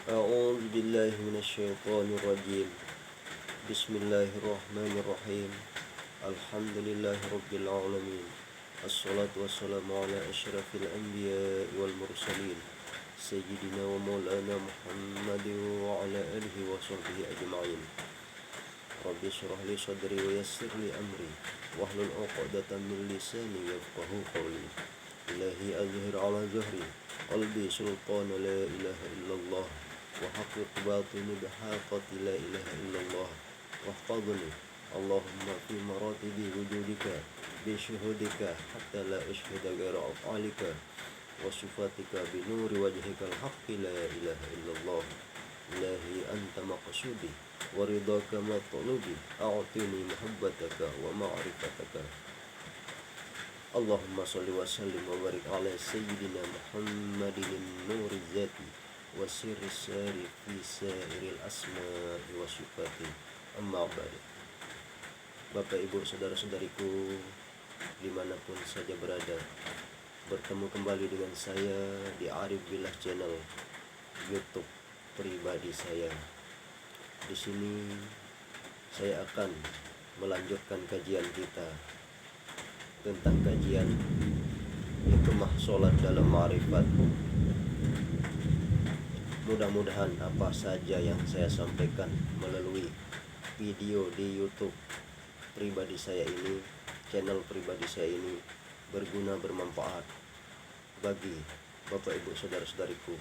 أعوذ بالله من الشيطان الرجيم. بسم الله الرحمن الرحيم. الحمد لله رب العالمين. الصلاة والسلام على أشرف الأنبياء والمرسلين سيدنا ومولانا محمد وعلى آله وصحبه أجمعين. رب اشرح لي صدري ويسر لي أمري واحلل عقدة من لساني يفقهوا قولي. إلهي أظهر على ظهري قلبي سلطان لا إله إلا الله وحقق باطني بحاقة لا إله إلا الله واحفظني اللهم في مراتب وجودك بشهودك حتى لا أشهد غير أفعالك وصفاتك بنور وجهك الحق لا إله إلا الله. إلهي أنت مقصودي ورضاك مطلوبي أعطني محبتك ومعرفتك. اللهم صل وسلم وبارك على سيدنا محمد النور الذاتي وسر الساري في سائر الأسماء والصفات. Amma ba'd. Bapak ibu saudara-saudariku dimanapun saja berada, bertemu kembali dengan saya di Arif Billah Channel YouTube pribadi saya. Di sini saya akan melanjutkan kajian kita tentang kajian hikmah sholat dalam ma'rifat. Mudah-mudahan apa saja yang saya sampaikan melalui video di YouTube pribadi saya ini, channel pribadi saya ini berguna, bermanfaat bagi Bapak Ibu saudara-saudariku,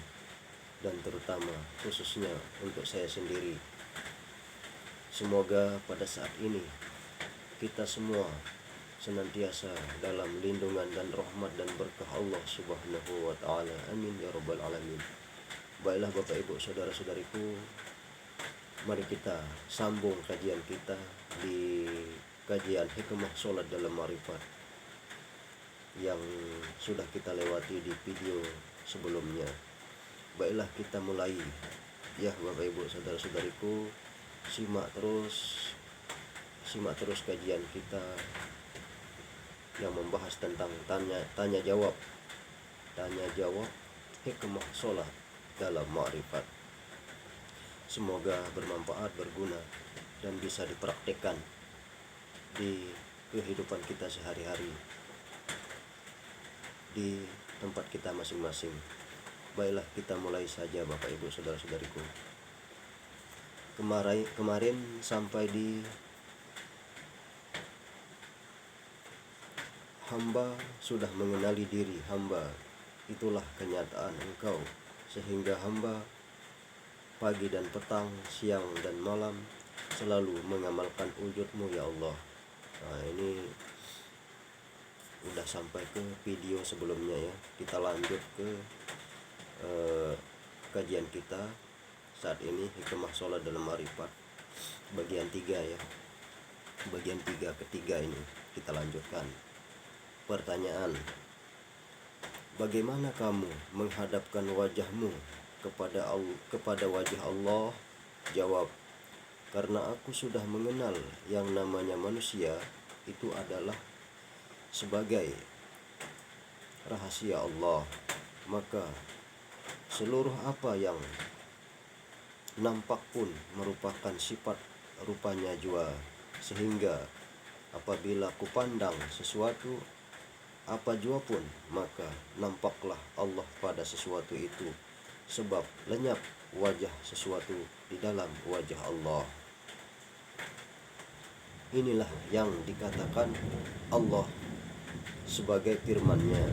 dan terutama khususnya untuk saya sendiri. Semoga pada saat ini kita semua senantiasa dalam lindungan dan rahmat dan berkah Allah Subhanahu wa ta'ala. Amin ya rabbal alamin. Baiklah Bapak Ibu saudara-saudariku, mari kita sambung kajian kita di kajian hikmah sholat dalam ma'rifat yang sudah kita lewati di video sebelumnya. Baiklah kita mulai ya Bapak Ibu saudara-saudariku, simak terus kajian kita yang membahas tentang tanya jawab hikmah sholat dalam ma'rifat. Semoga bermanfaat, berguna, dan bisa dipraktikkan di kehidupan kita sehari-hari di tempat kita masing-masing. Baiklah kita mulai saja Bapak Ibu saudara-saudariku. Kemarin sampai di hamba sudah mengenali diri hamba, itulah kenyataan engkau, sehingga hamba pagi dan petang, siang dan malam selalu mengamalkan wujudmu ya Allah. Nah, ini udah sampai ke video sebelumnya ya. Kita lanjut ke kajian kita saat ini, hikmah sholat dalam ma'rifat bagian 3 ya. Bagian ketiga ini kita lanjutkan. Pertanyaan: bagaimana kamu menghadapkan wajahmu kepada wajah Allah? Jawab: karena aku sudah mengenal yang namanya manusia itu adalah sebagai rahasia Allah, maka seluruh apa yang nampak pun merupakan sifat rupanya jua, sehingga apabila kupandang sesuatu apa jua pun, maka nampaklah Allah pada sesuatu itu, sebab lenyap wajah sesuatu di dalam wajah Allah. Inilah yang dikatakan Allah sebagai firman-Nya,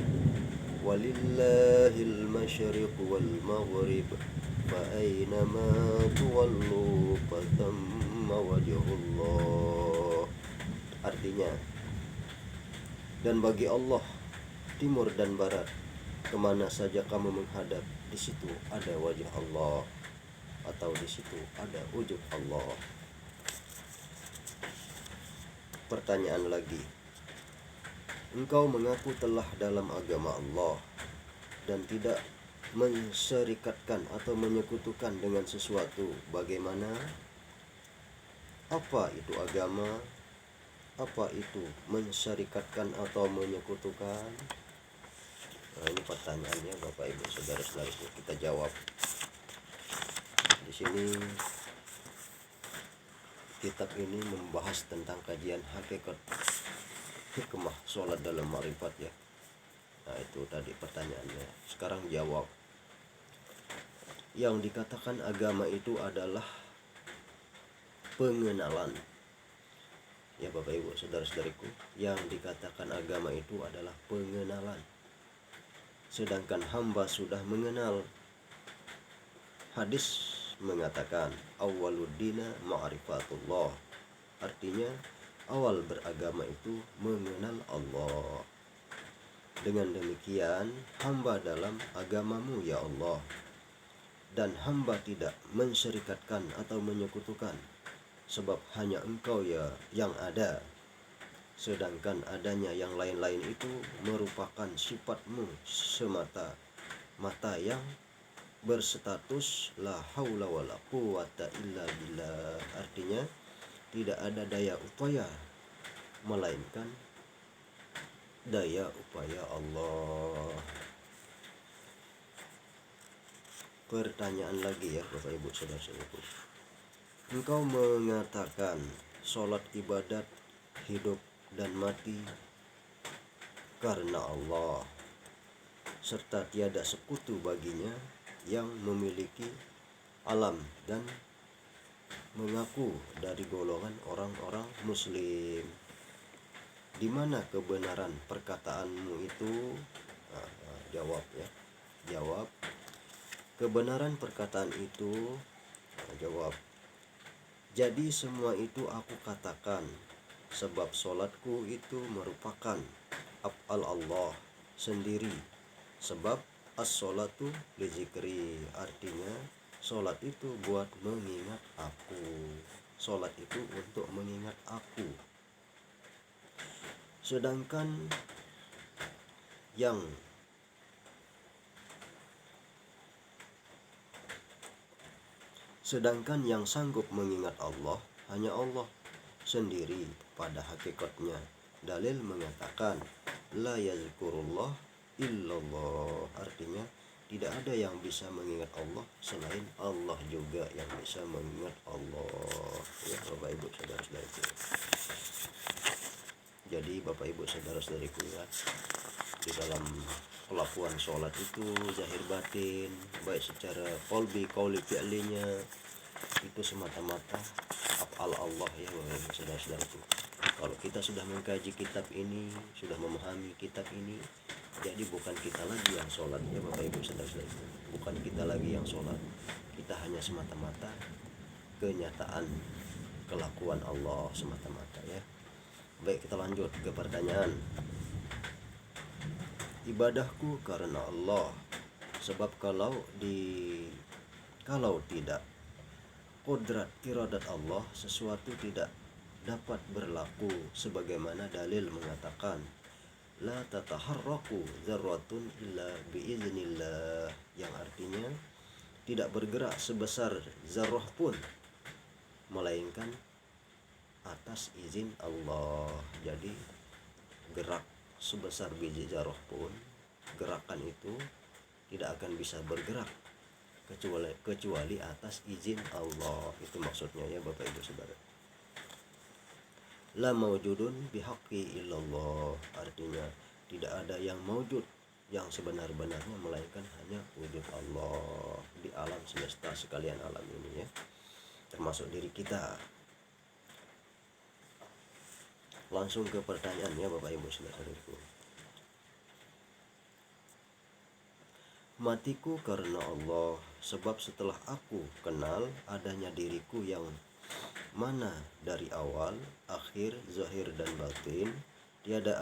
walillahil masyriq wal maghrib fa aynama tuwallu fatamma wajhullah. Artinya, dan bagi Allah timur dan barat, kemana saja kamu menghadap, di situ ada wajah Allah, atau di situ ada wujud Allah. Pertanyaan lagi: engkau mengaku telah dalam agama Allah dan tidak menserikatkan atau menyekutukan dengan sesuatu. Bagaimana? Apa itu agama? Apa itu mensyarikatkan atau menyekutukan? Nah, ini pertanyaannya Bapak Ibu saudara-saudariku, kita jawab. sini kitab ini membahas tentang kajian hakikat hikmah sholat dalam ma'rifat ya. Nah itu tadi pertanyaannya. Sekarang jawab. Yang dikatakan agama itu adalah pengenalan. Ya Bapak Ibu saudara-saudariku, yang dikatakan agama itu adalah pengenalan. Sedangkan hamba sudah mengenal. Hadis mengatakan awwaluddina ma'rifatullah. Artinya awal beragama itu mengenal Allah. Dengan demikian hamba dalam agamamu ya Allah. Dan hamba tidak mensyirikatkan atau menyekutukan, sebab hanya Engkau ya yang ada. Sedangkan adanya yang lain-lain itu merupakan sifatmu semata-mata yang berstatus la haula wala quwata illa billah. Artinya tidak ada daya upaya melainkan daya upaya Allah. Pertanyaan lagi ya Bapak Ibu saudara-saudaraku. Engkau mengatakan sholat ibadat hidup dan mati karena Allah, serta tiada sekutu baginya yang memiliki alam, dan mengaku dari golongan orang-orang muslim. Di mana kebenaran perkataanmu itu? Jawab ya. Jawab. Kebenaran perkataan itu, jawab. Jadi semua itu aku katakan, sebab sholatku itu merupakan af'al Allah sendiri. Sebab as-sholatu li zikri, artinya sholat itu buat mengingat aku. Sholat itu untuk mengingat aku. Sedangkan yang sanggup mengingat Allah hanya Allah sendiri pada hakikatnya. Dalil mengatakan la yazkurullah illallah, artinya tidak ada yang bisa mengingat Allah selain Allah juga yang bisa mengingat Allah. Ya Bapak Ibu saudara-saudariku. Jadi Bapak Ibu saudara-saudariku ya, di dalam kelakuan sholat itu zahir batin, baik secara qalbi qauli fi'linya, itu semata-mata af'al Allah ya Bapak Ibu saudara-saudaraku. Kalau kita sudah mengkaji kitab ini, sudah memahami kitab ini, jadi bukan kita lagi yang sholat ya Bapak Ibu saudara-saudaraku. Bukan kita lagi yang sholat. Kita hanya semata-mata kenyataan kelakuan Allah semata-mata ya. Baik, kita lanjut ke pertanyaan. Ibadahku karena Allah, sebab kalau tidak qudrat iradat Allah, sesuatu tidak dapat berlaku, sebagaimana dalil mengatakan la tataharraku dzarratun illa biiznillah, yang artinya tidak bergerak sebesar zarrah pun melainkan atas izin Allah. Jadi gerak sebesar biji zarrah pun, gerakan itu tidak akan bisa bergerak kecuali atas izin Allah. Itu maksudnya ya Bapak Ibu Saudara. La maujudun bihaqqi illallah, artinya tidak ada yang maujud yang sebenar-benarnya melainkan hanya wujud Allah di alam semesta sekalian alam ini ya, termasuk diri kita. Langsung ke pertanyaannya Bapak Ibu saudaraku. Matiku karena Allah, sebab setelah aku kenal adanya diriku yang mana dari awal, akhir, zahir dan batin, tiada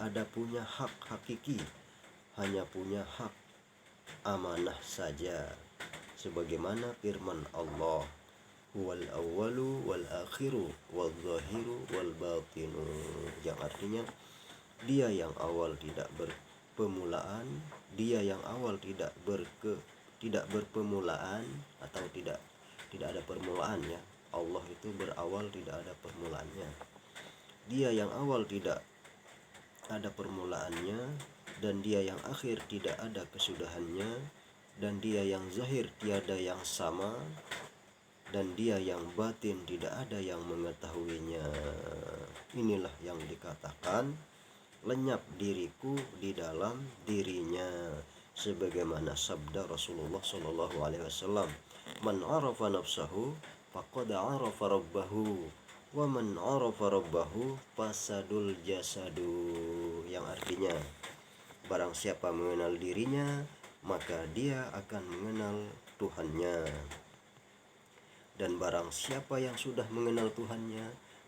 ada punya hak hakiki, hanya punya hak amanah saja. Sebagaimana firman Allah, huwal awwalu wal akhiru wal zahiru wal batinu, yang artinya dia yang awal tidak berpemulaan, dia yang awal tidak berpemulaan atau tidak ada permulaan ya. Allah itu berawal, tidak ada permulaannya. Dia yang awal tidak ada permulaannya, dan dia yang akhir tidak ada kesudahannya. dan dia yang zahir tiada yang sama, dan dia yang batin tidak ada yang mengetahuinya. Inilah yang dikatakan lenyap diriku di dalam dirinya, sebagaimana sabda Rasulullah Shallallahu Alaihi Wasallam, man arafa nafsahu faqad arafa rabbahu, wa man arafa rabbahu fasadul jasadu, yang artinya barang siapa mengenal dirinya maka dia akan mengenal Tuhannya, dan barang siapa yang sudah mengenal Tuhannya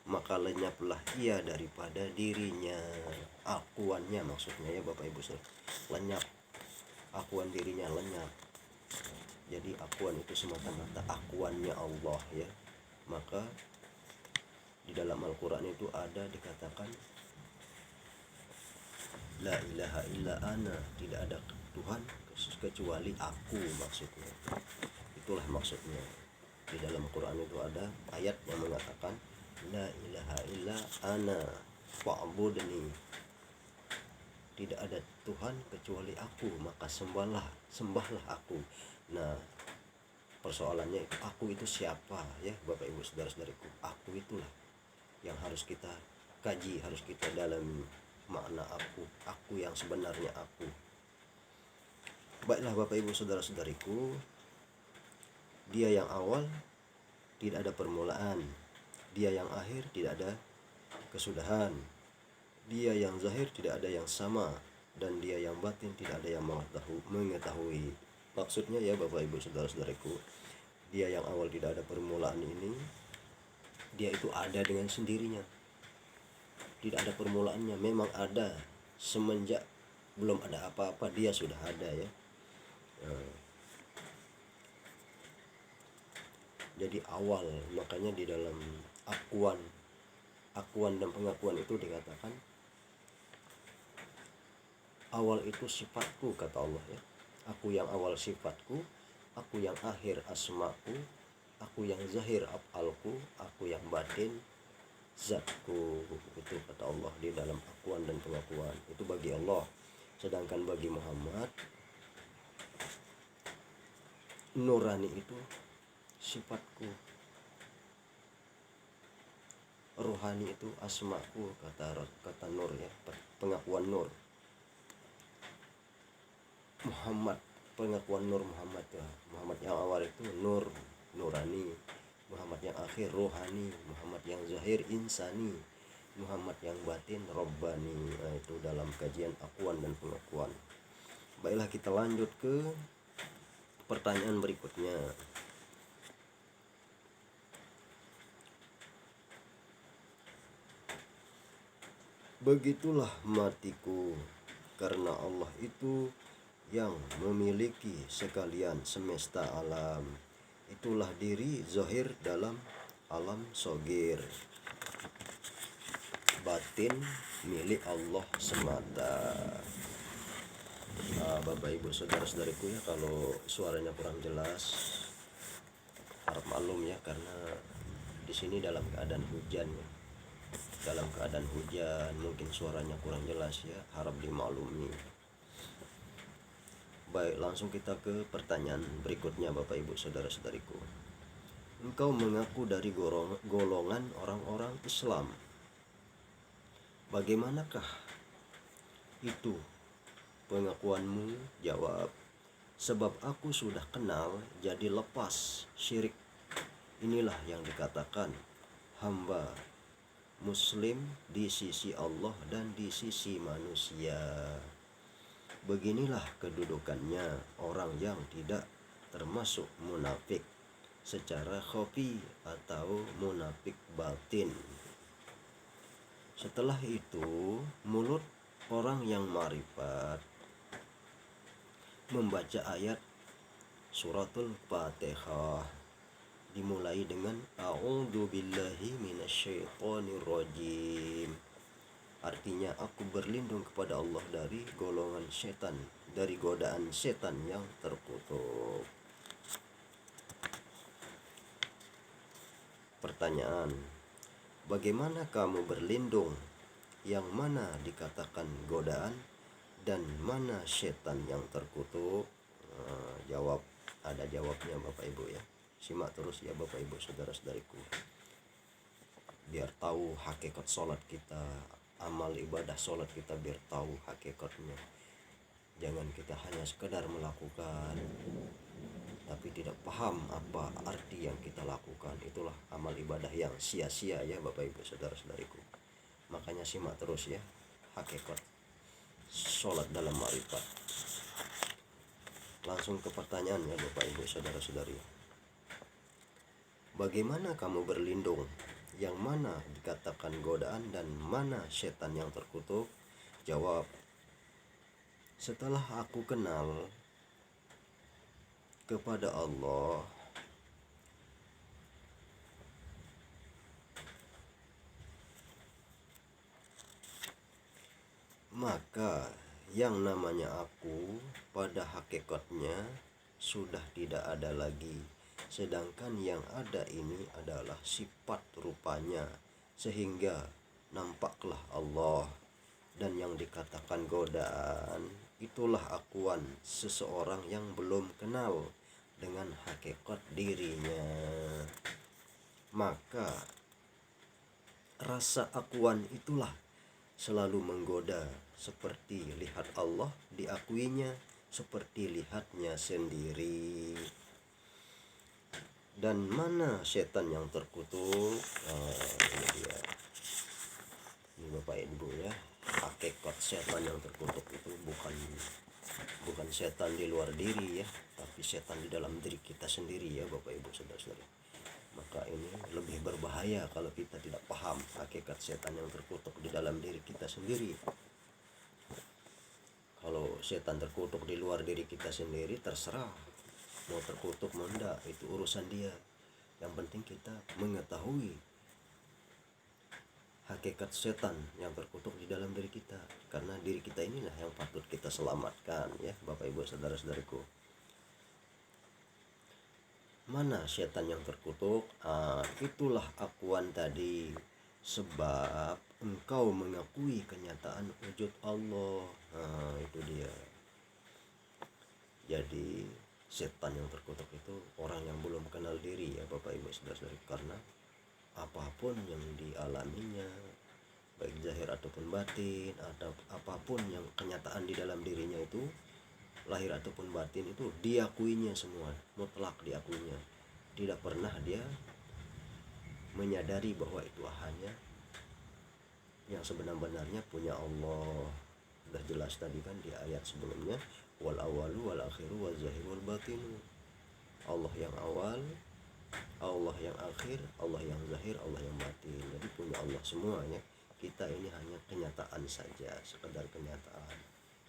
maka lenyaplah ia daripada dirinya. Akuannya maksudnya ya Bapak Ibu, lenyap, akuan dirinya lenyap. Jadi akuan itu semata-mata akuannya Allah ya. Maka di dalam Al-Quran itu ada dikatakan la ilaha illa ana, tidak ada Tuhan kecuali aku, maksudnya. Itulah maksudnya. Di dalam Quran itu ada ayat yang mengatakan la ilaha illa ana fa'budni, tidak ada Tuhan kecuali aku, maka sembahlah aku. Nah, persoalannya itu aku itu siapa ya Bapak Ibu saudara-saudariku. Aku itulah yang harus kita kaji, harus kita dalami makna aku yang sebenarnya aku. Baiklah Bapak Ibu saudara-saudariku, dia yang awal tidak ada permulaan, dia yang akhir tidak ada kesudahan, dia yang zahir tidak ada yang sama, dan dia yang batin tidak ada yang mengetahui. Maksudnya ya Bapak Ibu saudara-saudariku, dia yang awal tidak ada permulaan ini, dia itu ada dengan sendirinya, tidak ada permulaannya, memang ada semenjak belum ada apa-apa dia sudah ada ya. Jadi awal, makanya di dalam akuan dan pengakuan itu dikatakan awal itu sifatku, kata Allah ya. Aku yang awal sifatku, aku yang akhir asmaku, aku yang zahir af'alku, aku yang batin zatku. Itu kata Allah di dalam akuan dan pengakuan. Itu bagi Allah. Sedangkan bagi Muhammad, nurani itu sifatku, rohani itu asmaku, kata Nur ya, pengakuan Nur. Muhammad, pengakuan Nur Muhammad ya. Muhammad yang awal itu Nur, nurani. Muhammad yang akhir rohani. Muhammad yang zahir insani. Muhammad yang batin robbani. Nah, itu dalam kajian akuan dan pengakuan. Baiklah, kita lanjut ke pertanyaan berikutnya. Begitulah matiku, karena Allah itu yang memiliki sekalian semesta alam. Itulah diri zahir dalam alam sogir, batin milik Allah semata. Bapak Ibu saudara-saudariku ya, kalau suaranya kurang jelas harap maklum ya, karena di sini dalam keadaan hujan ya. Dalam keadaan hujan mungkin suaranya kurang jelas ya, harap dimaklumi. Baik, langsung kita ke pertanyaan berikutnya Bapak Ibu saudara-saudariku. Engkau mengaku dari golongan orang-orang Islam. Bagaimanakah itu pengakuanmu? Jawab, sebab aku sudah kenal jadi lepas syirik. Inilah yang dikatakan hamba muslim di sisi Allah dan di sisi manusia. Beginilah kedudukannya orang yang tidak termasuk munafik secara khafi atau munafik batin. Setelah itu, mulut orang yang ma'rifat membaca ayat suratul Fatihah dimulai dengan a'udzubillahi minasyaitonirrajim. Artinya aku berlindung kepada Allah dari golongan setan, dari godaan setan yang terkutuk. Pertanyaan, bagaimana kamu berlindung? Yang mana dikatakan godaan dan mana setan yang terkutuk? Jawab, ada jawabnya Bapak Ibu ya. Simak terus ya Bapak Ibu saudara-saudariku, biar tahu hakikat sholat kita, amal ibadah sholat kita, biar tahu hakikatnya. Jangan kita hanya sekedar melakukan tapi tidak paham apa arti yang kita lakukan. Itulah amal ibadah yang sia-sia ya Bapak Ibu saudara-saudariku. Makanya simak terus ya hakikat sholat dalam ma'rifat. Langsung ke pertanyaannya Bapak Ibu saudara-saudari. Bagaimana kamu berlindung? Yang mana dikatakan godaan dan mana setan yang terkutuk? Jawab, setelah aku kenal kepada Allah, maka yang namanya aku pada hakikatnya sudah tidak ada lagi, sedangkan yang ada ini adalah sifat rupanya, sehingga nampaklah Allah. Dan yang dikatakan godaan itulah akuan seseorang yang belum kenal dengan hakikat dirinya. Maka rasa akuan itulah selalu menggoda, seperti lihat Allah diakuinya seperti lihatnya sendiri. Dan mana setan yang terkutuk? Ini dia, ini Bapak Ibu ya. Hakikat setan yang terkutuk itu bukan setan di luar diri ya, tapi setan di dalam diri kita sendiri ya Bapak Ibu saudara-saudara. Maka ini lebih berbahaya kalau kita tidak paham hakikat setan yang terkutuk di dalam diri kita sendiri. Kalau setan terkutuk di luar diri kita sendiri, terserah mau terkutuk mau enggak, itu urusan dia. Yang penting kita mengetahui hakikat setan yang terkutuk di dalam diri kita, karena diri kita inilah yang patut kita selamatkan ya Bapak Ibu saudara-saudariku. Mana setan yang terkutuk? Itulah akuan tadi, sebab engkau mengakui kenyataan wujud Allah. Itu dia. Jadi setan yang terkutuk itu orang yang belum kenal diri ya Bapak Ibu saudara-saudari, karena apapun yang dialaminya, baik zahir ataupun batin, atau apapun yang kenyataan di dalam dirinya itu, lahir ataupun batin, itu diakuinya semua, mutlak diakuinya. Tidak pernah dia menyadari bahwa itu hanya yang sebenar-benarnya punya Allah. Sudah jelas tadi kan di ayat sebelumnya, wal awalu wal akhiru wal zahiru wal batinu. Allah yang awal, Allah yang akhir, Allah yang zahir, Allah yang batin. Jadi punya Allah semuanya. Kita ini hanya kenyataan saja, sekedar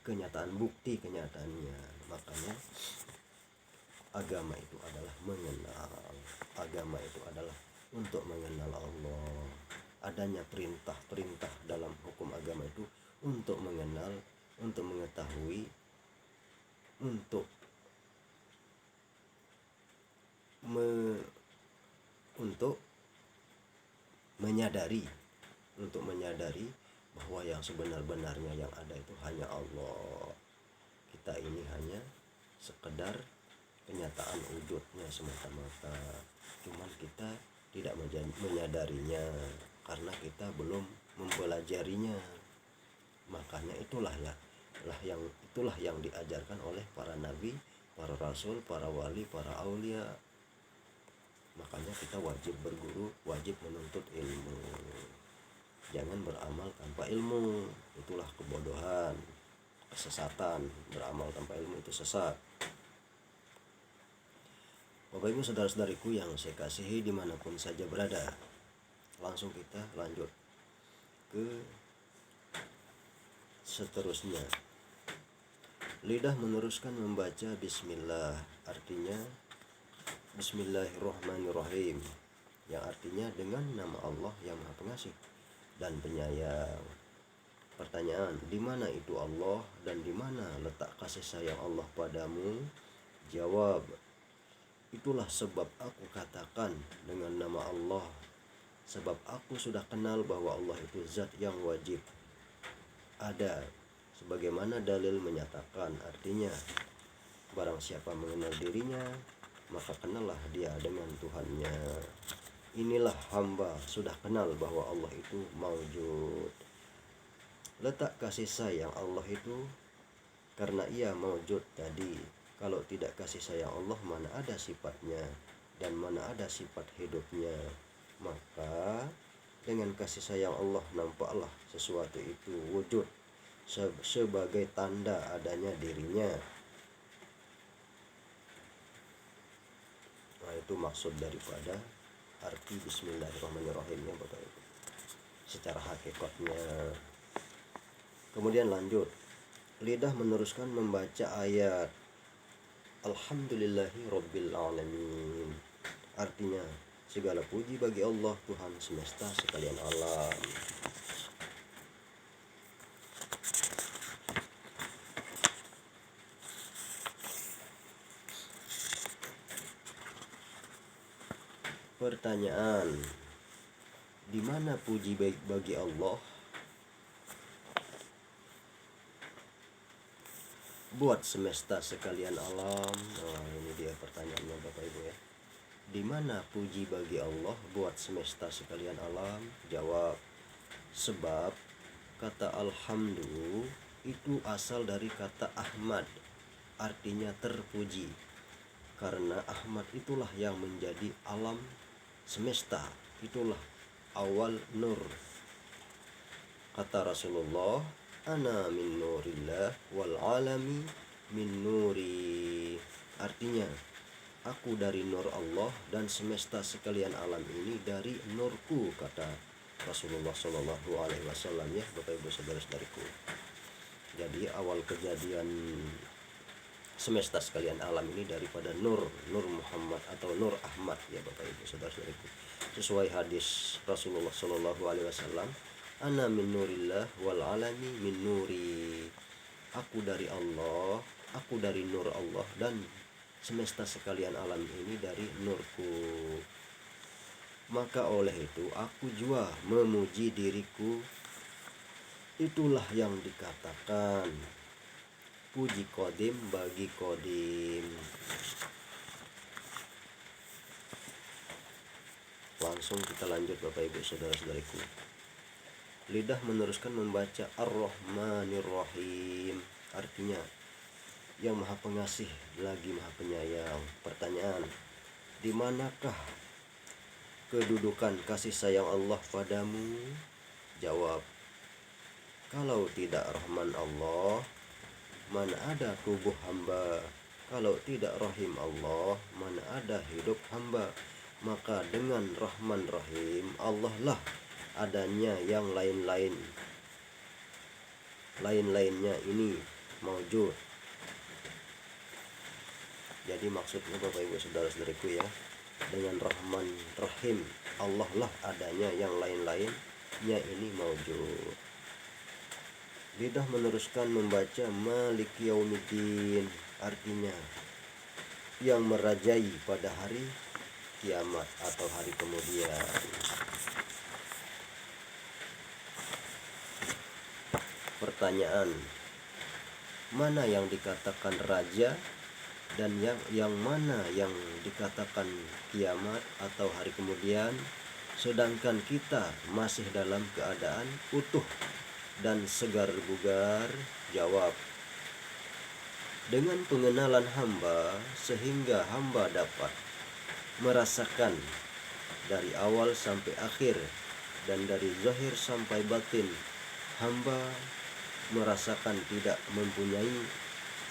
kenyataan bukti kenyataannya. Makanya agama itu adalah mengenal. Agama itu adalah untuk mengenal Allah. Adanya perintah-perintah dalam hukum agama itu untuk mengenal, untuk mengetahui, untuk menyadari bahwa yang sebenar-benarnya yang ada itu hanya Allah. Kita ini hanya sekedar kenyataan wujudnya semata-mata, cuman kita tidak menyadarinya karena kita belum mempelajarinya. Makanya itulah yang diajarkan oleh para nabi, para rasul, para wali, para aulia. Makanya kita wajib berguru, wajib menuntut ilmu. Jangan beramal tanpa ilmu, itulah kebodohan, kesesatan. Beramal tanpa ilmu itu sesat. Bapak Ibu saudara-saudariku yang saya kasihi dimanapun saja berada, langsung kita lanjut ke seterusnya. Lidah meneruskan membaca bismillah, artinya bismillahirrahmanirrahim, yang artinya dengan nama Allah yang Maha Pengasih dan Penyayang. Pertanyaan, di mana itu Allah dan di mana letak kasih sayang Allah padamu? Jawab, itulah sebab aku katakan dengan nama Allah, sebab aku sudah kenal bahwa Allah itu zat yang wajib ada, sebagaimana dalil menyatakan. Artinya Barang siapa mengenal dirinya, maka kenallah dia dengan Tuhannya. Inilah hamba sudah kenal bahwa Allah itu maujud. Letak kasih sayang Allah itu karena ia maujud tadi. Kalau tidak kasih sayang Allah, mana ada sifatnya dan mana ada sifat hidupnya. Maka dengan kasih sayang Allah nampaklah sesuatu itu wujud sebagai tanda adanya dirinya. Nah, itu maksud daripada arti Bismillahirrahmanirrahim ya Bapak Ibu, secara hakikatnya. Kemudian lanjut, lidah meneruskan membaca ayat Alhamdulillahi Rabbil Alamin. Artinya, segala puji bagi Allah Tuhan semesta sekalian alam. Pertanyaan, di mana puji bagi Allah? Buat semesta sekalian alam. Nah, ini dia pertanyaannya Bapak Ibu ya. Di mana puji bagi Allah buat semesta sekalian alam? Jawab, sebab kata alhamdu itu asal dari kata Ahmad, artinya terpuji. Karena Ahmad itulah yang menjadi alam semesta, itulah awal nur. Kata Rasulullah, ana min nurillah wal alami min nuri. Artinya, aku dari nur Allah dan semesta sekalian alam ini dari nurku, kata Rasulullah Shallallahu Alaihi Wasallam ya Bapak Ibu saudara-saudariku. Jadi awal kejadian semesta sekalian alam ini daripada Nur Muhammad atau Nur Ahmad ya Bapak Ibu saudara-saudariku. Sesuai hadis Rasulullah Shallallahu Alaihi Wasallam, ana min nurillah wal alami min nuri. Aku dari Allah, aku dari nur Allah dan semesta sekalian alam ini dari nurku. Maka oleh itu aku juga memuji diriku. Itulah yang dikatakan puji kodim bagi kodim. Langsung kita lanjut Bapak Ibu saudara-saudariku. Lidah meneruskan membaca Ar-Rahmanir-Rahim. Artinya, yang maha pengasih lagi maha penyayang. Pertanyaan, di manakah kedudukan kasih sayang Allah padamu? Jawab, kalau tidak Rahman Allah, mana ada tubuh hamba? Kalau tidak Rahim Allah, mana ada hidup hamba? Maka dengan Rahman Rahim Allah lah adanya yang lain-lainnya ini maujud. Jadi maksudnya Bapak Ibu saudara-saudariku ya, dengan Rahman Rahim Allah lah adanya yang lain-lainnya ini maujud. Lidah meneruskan membaca Maliki Yaumiddin. Artinya, yang merajai pada hari kiamat atau hari kemudian. Pertanyaan, mana yang dikatakan raja dan yang mana yang dikatakan kiamat atau hari kemudian, sedangkan kita masih dalam keadaan utuh dan segar bugar? Jawab, dengan pengenalan hamba sehingga hamba dapat merasakan dari awal sampai akhir dan dari zahir sampai batin, hamba merasakan tidak mempunyai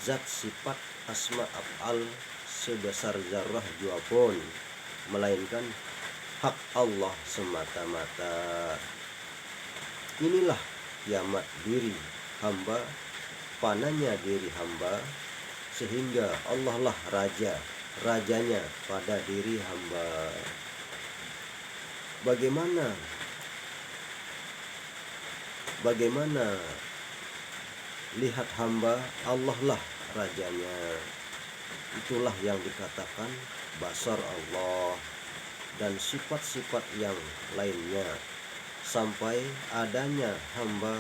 zat sifat asma af'al sebesar zarrah jua pun, melainkan hak Allah semata-mata. Inilah kiamat diri hamba, panahnya diri hamba, sehingga Allah lah rajanya pada diri hamba. Bagaimana lihat hamba, Allah lah rajanya. Itulah yang dikatakan basar Allah dan sifat-sifat yang lainnya. Sampai adanya hamba,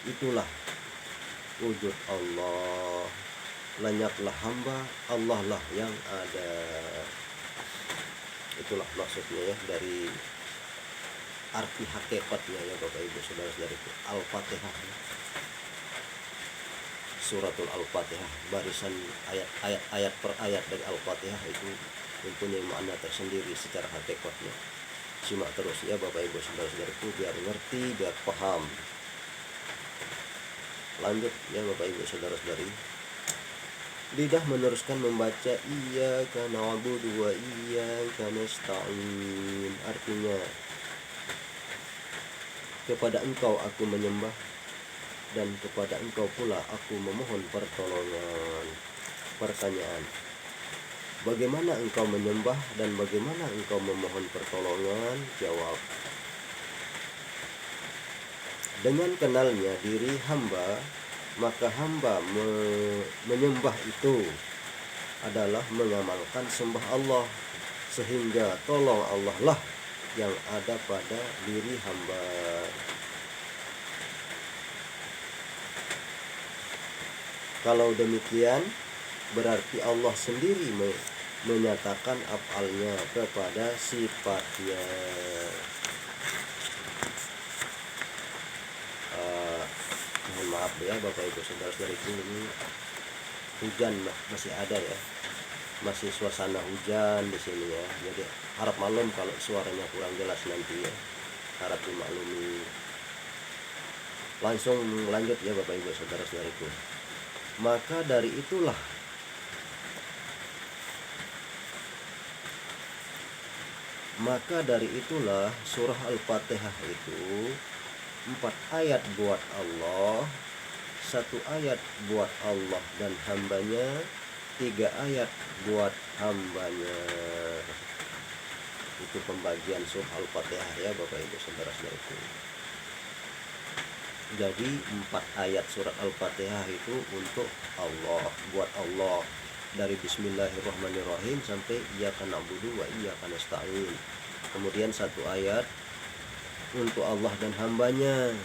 itulah wujud Allah. Lenyaplah hamba, Allah lah yang ada. Itulah maksudnya ya, dari arti hakikatnya ya Bapak Ibu saudara-saudariku. Al-Fatihah, suratul Al-Fatihah, barisan ayat per ayat dari Al-Fatihah itu mempunyai makna tersendiri secara hakikatnya. Simak terus ya Bapak Ibu saudara-saudariku, biar ngerti, biar paham. Lanjut ya Bapak Ibu saudara-saudari. Lidah meneruskan membaca iyyaka na'budu wa iyyaka nasta'in. Artinya, kepada Engkau aku menyembah dan kepada Engkau pula aku memohon pertolongan. Pertanyaan: bagaimana engkau menyembah dan bagaimana engkau memohon pertolongan? Jawab: dengan kenalnya diri hamba, maka hamba menyembah itu adalah mengamalkan sembah Allah, sehingga tolong Allah lah yang ada pada diri hamba. Kalau demikian, berarti Allah sendiri menyatakan af'alnya kepada sifatnya. Mohon maaf ya Bapak Ibu saudara-saudariku, ini hujan masih ada ya, masih suasana hujan di sini ya. Jadi harap maklum kalau suaranya kurang jelas nanti ya, harap dimaklumi. Langsung lanjut ya Bapak Ibu saudara-saudariku. Maka dari itulah surah Al-Fatihah itu 4 ayat buat Allah, 1 ayat buat Allah dan hambanya, 3 ayat buat hambanya. Itu pembagian surah Al-Fatihah ya Bapak Ibu saudara-saudariku. Jadi 4 ayat surat Al-Fatihah itu untuk Allah, buat Allah, dari Bismillahirrahmanirrahim sampai Iyyaka na'budu wa iyyaka nasta'in. Kemudian 1 ayat untuk Allah dan hambanya,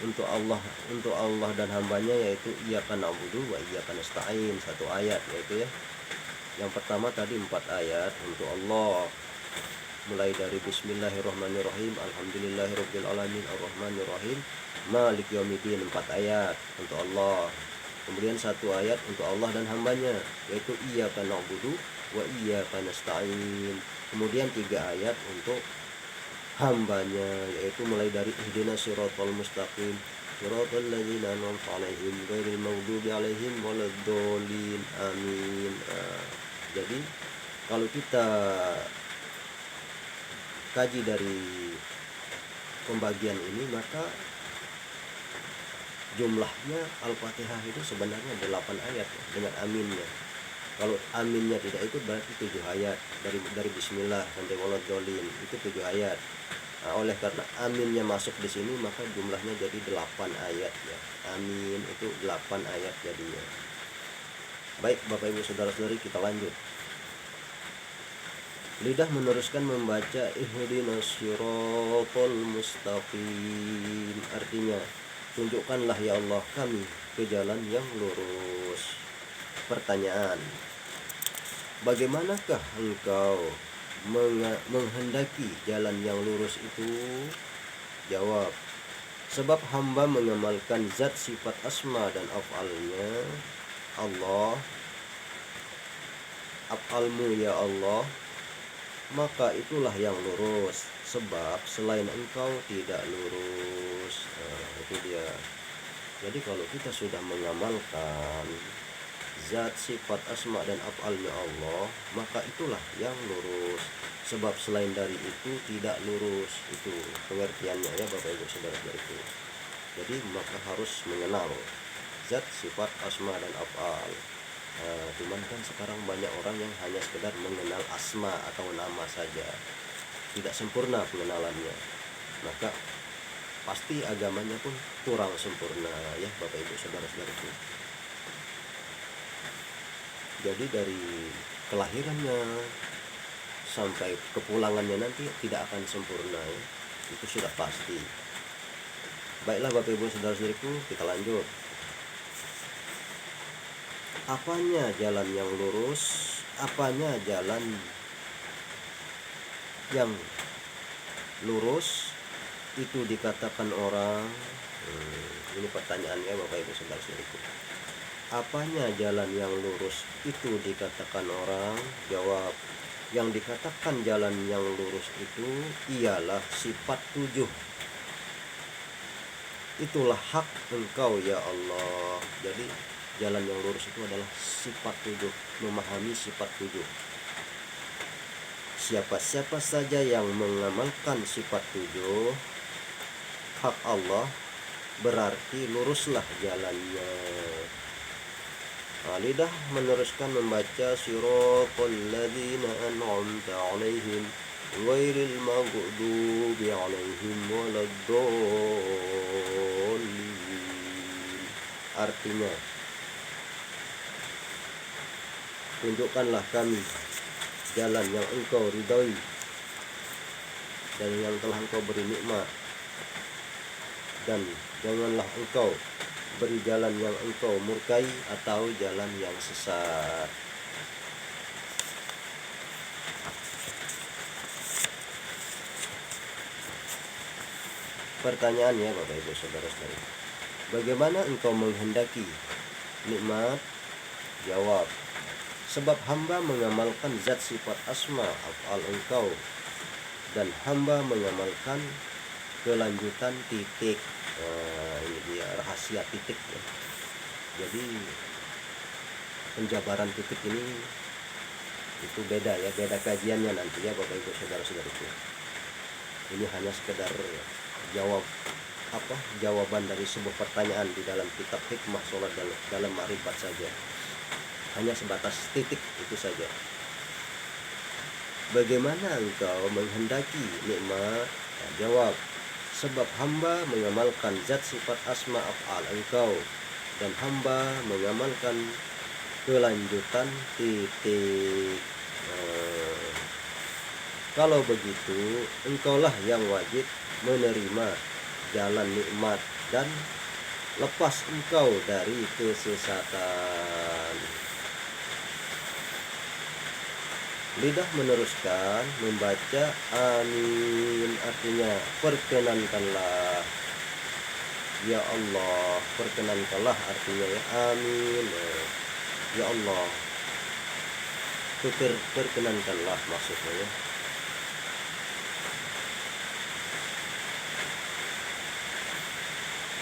untuk Allah dan hambanya, yaitu Iyyaka na'budu wa iyyaka nasta'in, 1 ayat yaitu ya. Yang pertama tadi 4 ayat untuk Allah, mulai dari Bismillahirrahmanirrahim, Alhamdulillahirabbil alamin, Arrahmanirrahim, Malik yaumiddin, 4 ayat untuk Allah. Kemudian 1 ayat untuk Allah dan hambanya, yaitu Iyyaka na'budu wa iyyaka nasta'in. Kemudian 3 ayat untuk hambanya, yaitu mulai dari ihdinas siratal mustaqim, siratal ladzina an'amta 'alaihim ghairil maghdubi 'alaihim waladdallin, amin. Jadi kalau kita kaji dari pembagian ini, maka jumlahnya Al-Fatihah itu sebenarnya 8 ayat ya, dengan aminnya. Kalau aminnya tidak ikut berarti 7 ayat, dari Bismillah sampai waladdallin itu 7 ayat. Nah, oleh karena aminnya masuk di sini, maka jumlahnya jadi 8 ayat ya. Amin itu 8 ayat jadinya. Baik Bapak Ibu saudara-saudari, kita lanjut. Lidah meneruskan membaca ihdinas siratal mustaqim. Artinya, tunjukkanlah ya Allah kami ke jalan yang lurus. Pertanyaan: bagaimanakah engkau menghendaki jalan yang lurus itu? Jawab: sebab hamba mengamalkan zat sifat asma dan af'alnya. Allah, af'almu ya Allah, maka itulah yang lurus, sebab selain engkau tidak lurus. Itu dia. Jadi kalau kita sudah mengamalkan zat sifat asma dan af'alnya Allah, maka itulah yang lurus, sebab selain dari itu tidak lurus. Itu pengertiannya ya Bapak Ibu saudara-saudariku. Jadi maka harus mengenal zat sifat asma dan af'al. Cuman kan sekarang banyak orang yang hanya sekedar mengenal asma atau nama saja, tidak sempurna pengenalannya, maka pasti agamanya pun kurang sempurna ya Bapak Ibu saudara-saudariku. Jadi dari kelahirannya sampai kepulangannya nanti tidak akan sempurna ya, itu sudah pasti. Baiklah Bapak Ibu saudara-saudariku, kita lanjut. Apanya jalan yang lurus? Apanya jalan yang lurus? Itu dikatakan orang. Ini pertanyaannya Bapak Ibu saudara-saudariku. Apanya jalan yang lurus? Itu dikatakan orang. Jawab, yang dikatakan jalan yang lurus itu ialah sifat 7. Itulah hak Engkau ya Allah. Jadi jalan yang lurus itu adalah sifat 7, memahami sifat 7. Siapa-siapa saja yang mengamalkan sifat 7 hak Allah, berarti luruslah jalannya. Lidah meneruskan membaca siratal ladzina an'amta 'alaihim ghairil maghdubi 'alaihim waladdallin. Artinya, tunjukkanlah kami jalan yang Engkau ridhai dan yang telah Engkau beri nikmat, dan janganlah Engkau beri jalan yang Engkau murkai atau jalan yang sesat. Pertanyaannya Bapak Ibu saudara-saudari, bagaimana engkau menghendaki nikmat? Jawab, sebab hamba mengamalkan zat sifat asma af'al Engkau, dan hamba mengamalkan kelanjutan titik. Ini dia rahasia titik ya. Jadi penjabaran titik ini itu beda ya, beda kajiannya nanti ya Bapak Ibu saudara-saudariku. Ini hanya sekedar jawaban dari sebuah pertanyaan di dalam kitab Hikmah Sholat dalam Ma'rifat saja. Hanya sebatas titik itu saja. Bagaimana engkau menghendaki nikmat? Jawab, sebab hamba mengamalkan zat sifat asma af'al Engkau, dan hamba mengamalkan kelanjutan titik. Kalau begitu, engkaulah yang wajib menerima jalan nikmat dan lepas engkau dari kesesatan. Lidah meneruskan membaca amin, artinya perkenankanlah ya Allah, perkenankanlah artinya ya, amin ya Allah, perkenankanlah maksudnya ya.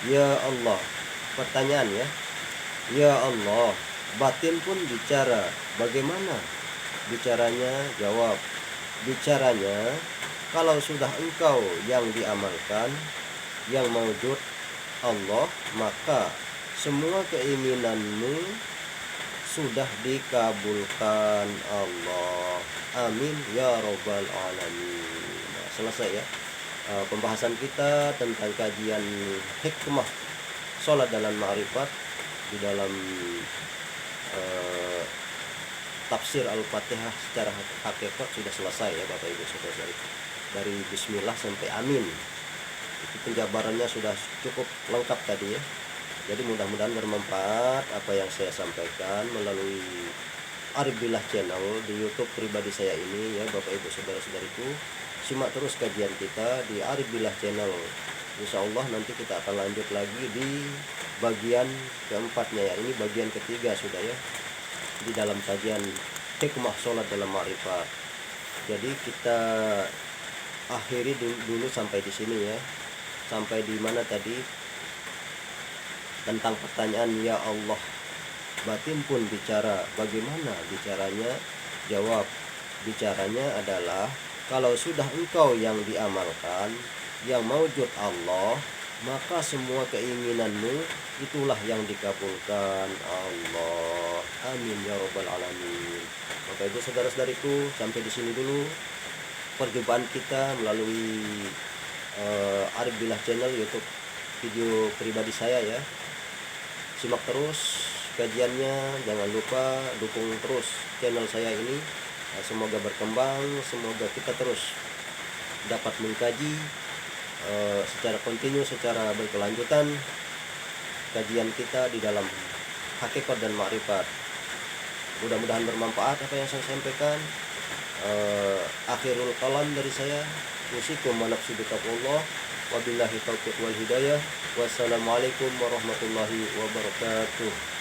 Ya Allah, pertanyaan ya. Ya Allah, batin pun bicara, bagaimana bicaranya? Jawab, bicaranya kalau sudah engkau yang diamalkan, yang maujud Allah, maka semua keinginanmu sudah dikabulkan Allah. Amin ya robbal alamin. Nah, selesai ya pembahasan kita tentang kajian hikmah sholat dalam ma'rifat di dalam tafsir Al-Fatihah secara hakikat sudah selesai ya Bapak Ibu saudara-saudari. Dari bismillah sampai amin. Itu penjabarannya sudah cukup lengkap tadi ya. Jadi mudah-mudahan bermanfaat apa yang saya sampaikan melalui Arif Billah channel di YouTube pribadi saya ini ya Bapak Ibu saudara-saudariku. Simak terus kajian kita di Arif Billah channel. Insya Allah nanti kita akan lanjut lagi di bagian keempatnya ya. Ini bagian ketiga sudah ya, di dalam kajian hikmah sholat dalam ma'rifat. Jadi kita akhiri dulu sampai di sini ya. Sampai di mana tadi? Tentang pertanyaan ya Allah, batin pun bicara, bagaimana bicaranya? Jawab, bicaranya adalah kalau sudah engkau yang diamalkan, yang maujud Allah, maka semua keinginanmu itulah yang dikabulkan Allah. Amin ya robbal alamin. Bapak Ibu saudara-saudariku, sampai di sini dulu perjumpaan kita melalui Arif Billah channel YouTube video pribadi saya ya. Simak terus kajiannya, jangan lupa dukung terus channel saya ini. Semoga berkembang, semoga kita terus dapat mengkaji secara kontinu, secara berkelanjutan kajian kita di dalam hakikat dan makrifat. Mudah-mudahan bermanfaat apa yang saya sampaikan. Akhirul kalam dari saya, usikum wa nafsi bitaqwallah, wabillahi taufiq wal hidayah. Wassalamualaikum warahmatullahi wabarakatuh.